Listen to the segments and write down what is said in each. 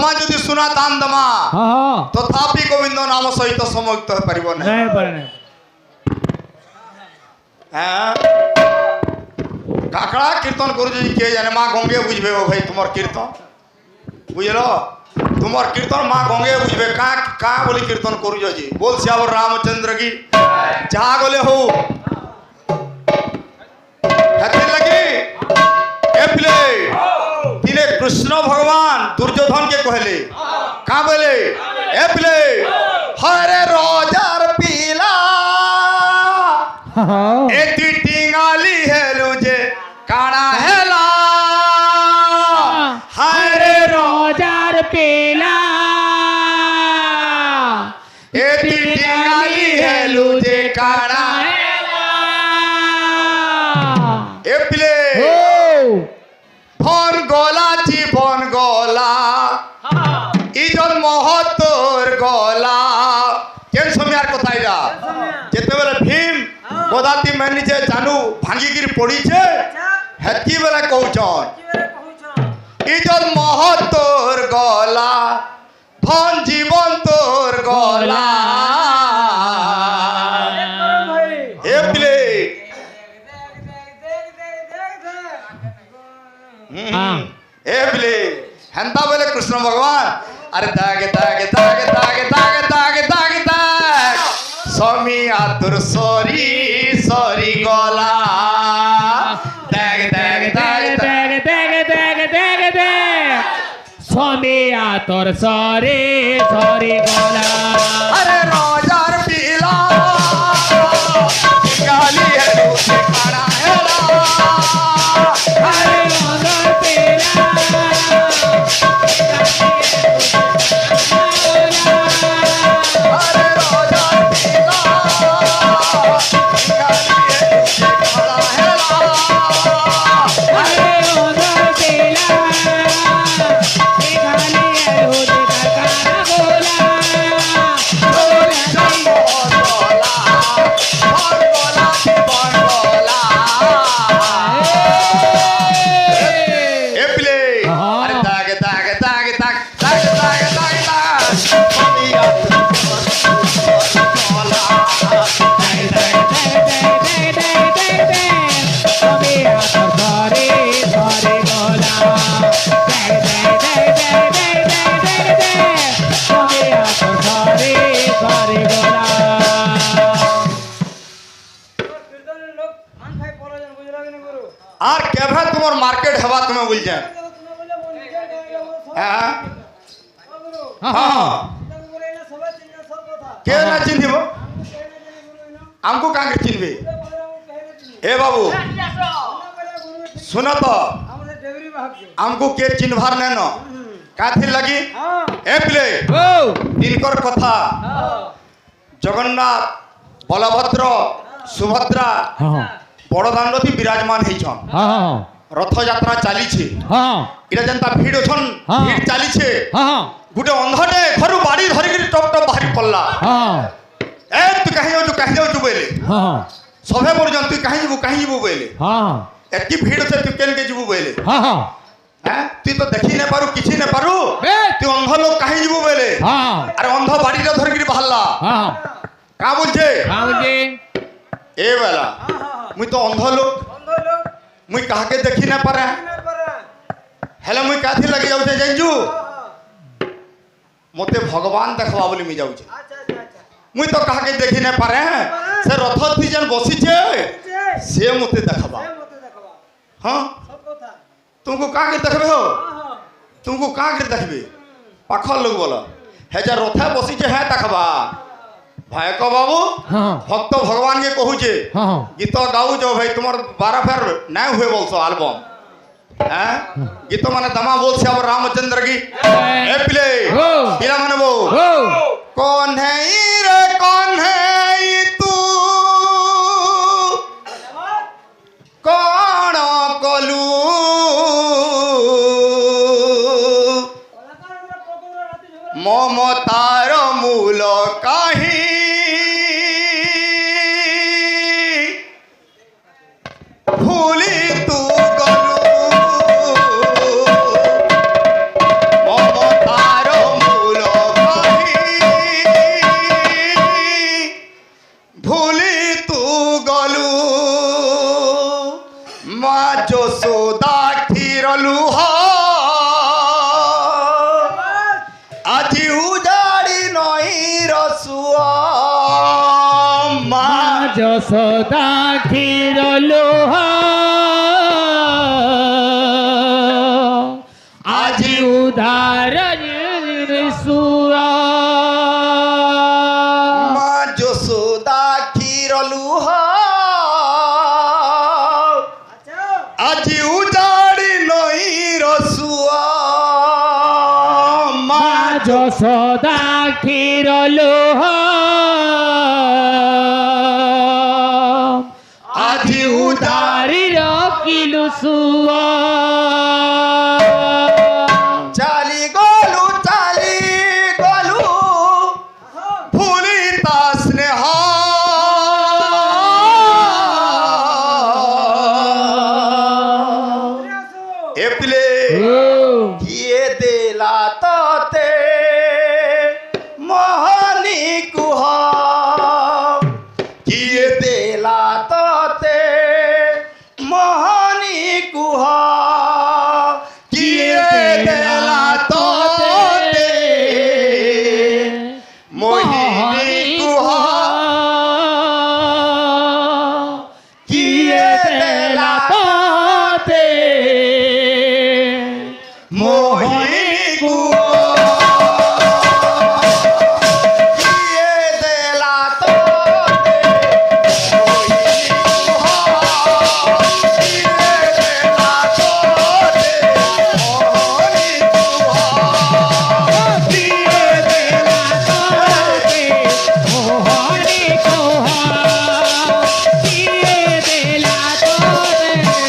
क्षमा जदि सुना दान दमा तथापि गोविंद नाम सहित समायुक्त हो परिबो नहीं काकड़ा कीर्तन करू के जाने माँ गंगे बुझबे हो भाई तुमर कीर्तन बुझलो तुमर कीर्तन माँ गंगे बुझबे का बोली कीर्तन करू जी बोल श्यावर रामचंद्र की जहाँ गोले हो लगी एप्ले तिने कृष्ण भगवान दुर्योधन के कहले का बोले एप्ले हरे रोजार पीला एती टिंगाली हेलु जे काना हेला हरे रोजार पीला एती टिंगाली हेलु जे काना एप्ले भन गला जीवन गला इजन महत्तर गला केन समयार কথা এটা যেতেবেলে ভীম গদাতি মেনিছে জানু ভাঙ্গিকির পড়িছে হেতকি বেলা কହୁছন ইজন महत्तर গলা ধন জীবন তোর গলা এপ্লে एवले हंता बोले कृष्ण भगवान अरे तागे तागे तागे तागे तागे तागे तागे ताग स्वामी आतुर सॉरी सॉरी गोला तागे तागे तागे तागे तागे तागे तागे तागे स्वामी आतुर सॉरी सॉरी गोला अरे रोजार पीला गाली है दूसरे खाना है अरे रोजार पीला अरे रोजार पीला गाली है दूसरे खाना है अरे रोजार पीला गाली है दूसरे खाना बोला আর কেভে তোমার মার্কেট হবা তুমি বুঝ যায় হ্যাঁ হ্যাঁ কে না চিনব আমকো কাকে চিনবে এ বাবু सुन तो हमको के चिन्हवार नैन काथी लगी ए प्ले दिनकर कथा जगन्नाथ बलभद्र सुभद्रा बड़दाण्ड थी विराजमान होइछन रथ यात्रा चली छे इरा जनता भीड़ छन भीड़ चली छे गुटे अंधटे घरु बाड़ी धरि के टप टप बाहरी पल्ला ए तू कहीं जाऊ बोले सभे पर्यंत तू कहीं जीवु बोले एतकी भीड़ से तू केन के जीवु बोले हैं तू तो देखी न पारू किछि न पारू तू अंध लोग कहीं जीवु बोले अरे अंध बाड़ी रे धरि के बाहरला का बोलछे ए वाला मुई तो अंध लोग मुई कहा के देखी न पारे हेले मुई काथी लगी जाउ छे जंजू मते भगवान देखवा बोली मी जाउ छे मुई तो कहा के देखी न पारे से रथ थी जन बसी छे से मते देखबा हां तुमको का के देखबे हो तुमको का के देखबे पाखल लोग बोला हे जे रथा बसी छे है देखबा भाई को बाबू भक्त भगवान के कहू छे गीत गाऊ जो भाई तुमर 12 फेर नै हुए बोलसो एल्बम हैं गीत माने दमा बोल से अब रामचंद्र की ए प्ले पीला माने वो कौन है रे कौन है तू कौन कलू ममतार मूल कहीं भूली तू गलू ममतार যশোদা ক্ষীর লোহা আজি উধার সুরা মা যশোদা ক্ষীর লুহা আজি উজাড়ি নই রসুয়া মা যশোদা ক্ষীর লোহা আজি উজাড়ি রকিলু সুয়া চালি গলু ভুলি তা স্নেহ এপ্লে কিয়ে দেলা ততে মোহনী কুহ কিয়ে দেলা ততে মোহনী কুহ কিয়ে দেলা ততে মোহিনী কুহ কিয়ে দেলা পাতে মোহিনী কুহ কিয়ে দেলা ততে মোহিনী কুহ কিয়ে দেলা ততে মোহিনী কুহ কিয়ে দেলা ততে মোহনী কোহা কিয়ে দেলা তোরে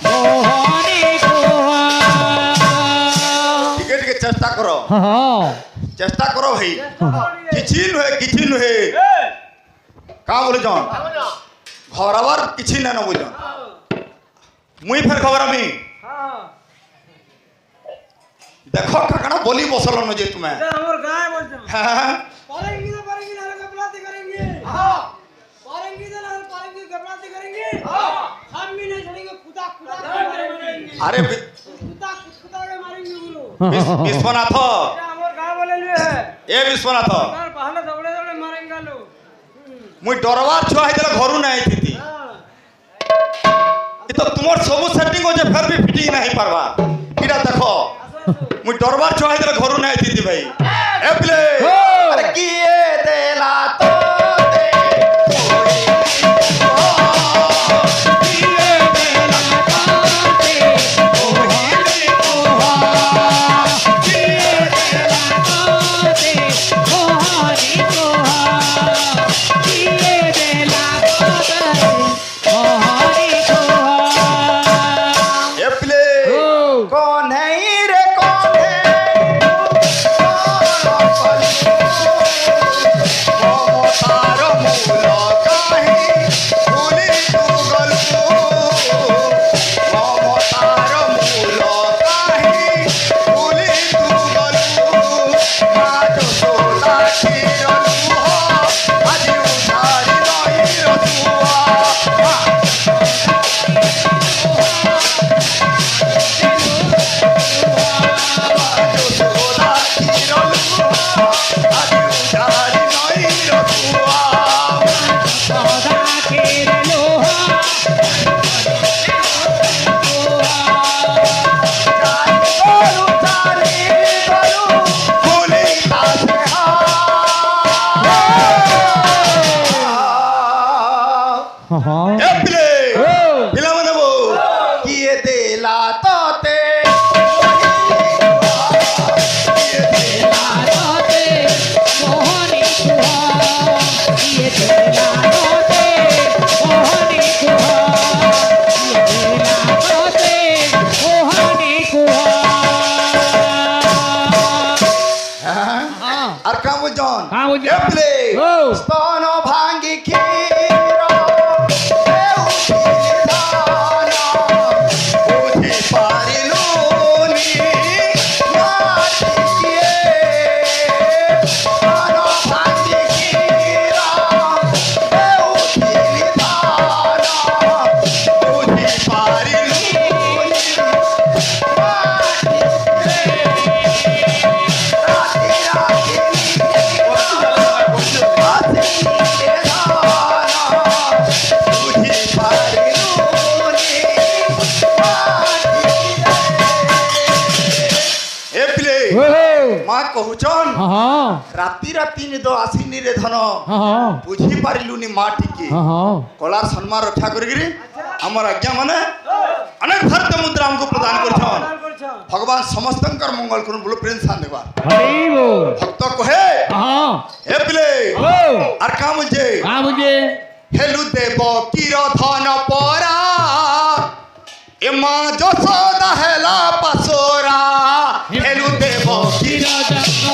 মোহনী কোহা ଟିକେ ଟିକେ ଚେଷ୍ଟା କର ଚେଷ୍ଟା କର ଭାଇ କିଛି ନୁହେଁ କାଁ ବୋଲୁଛନ୍ ଘବରାବାର କିଛି ନାଇଁ ନ ବୁଝନ୍ ମୁଇଁ ଫେର ଘବରାମି ଦେଖ କାଣା ବୋଲି ବସଲନ ଯେ ତୁମେ हमर गाय बोलछन হ্যাঁ पारेंगी ना कपलाती करेंगे पारेंगी ना कपलाती करेंगे हम भी नहीं छोड़ेंगे खुदा खुदा करेंगे আরে खुदा खुदा के मारेंगे बोलो বিশ্বনাথ ये हमर गाय बोले है এ বিশ্বনাথ तार बहाना दबड़े दबड़े मारेंगे लो মুই ডরবার ছুয়া হইতলে ঘরু নাই আইতিতি এ তো তোমার সবু সেটিং হচ্ছে ফের বি ফিটিং নাই পারবা কিটা দেখো মুই ডরবার ছুয়া হইতলে ঘরু নাই আইতিতি ভাই এ প্লে আরে কিয়ে দেলা তোতে কিয়ে দেলা তোতে মোহিনী কুহ কিয়ে দেলা তোরে মোহনী কোহা কিয়ে দেলা তোরে মোহনী কোহা এ প্লে কোন হেই রে কোন হেই মমতার মূল কাহি ভুলি তু গলু মমতার মূল কাহি ভুলি তু গলু মা যশোদা ক্ষীর লুহ আজি উধারি নই রসুয়া যশোদা ক্ষীর লুহ আজি উধারি নই রসুয়া সদা ক্ষীর লোহা কিয়ে দেলা ততে তোরে মোহনী কোহা কিয়ে দেলা তোরে মোহনী কোহা কিয়ে দেলা তোরে মোহনী কোহা আর কাম বুঝন কাম বুঝন। এপ্লে ও। স্তন ভাঙ্গি ক্ষীর বুঝি পারিলুনি নাচিয়ে স্তন ভাঙ্গি ক্ষীর উঠিলি ধান বুঝি পারিলুনি রাতি রাতি মা কহুছন হ্যাঁ হ্যাঁ রাতি রাতি নিদ আসিনি রে ধন হ্যাঁ বুঝি পারিলুনি মা টিকে হ্যাঁ কলার সম্মান রক্ষা করিকি আমার আজ্ঞা মানে অনেক ভারতীয় মুদ্রা আমাকে প্রদান করছন দান করছো ভগবান সমস্তঙ্কর মঙ্গল করুন বলে প্রেম স্থান দেবা হরি বল ভক্ত কহে হ্যাঁ হে পিলে ও আর কা বলছে মুঝে হেলু দেব কির ধন পরা এ মা যশোদা হেলা পাসোরা হেলু দেব চিরযত্ন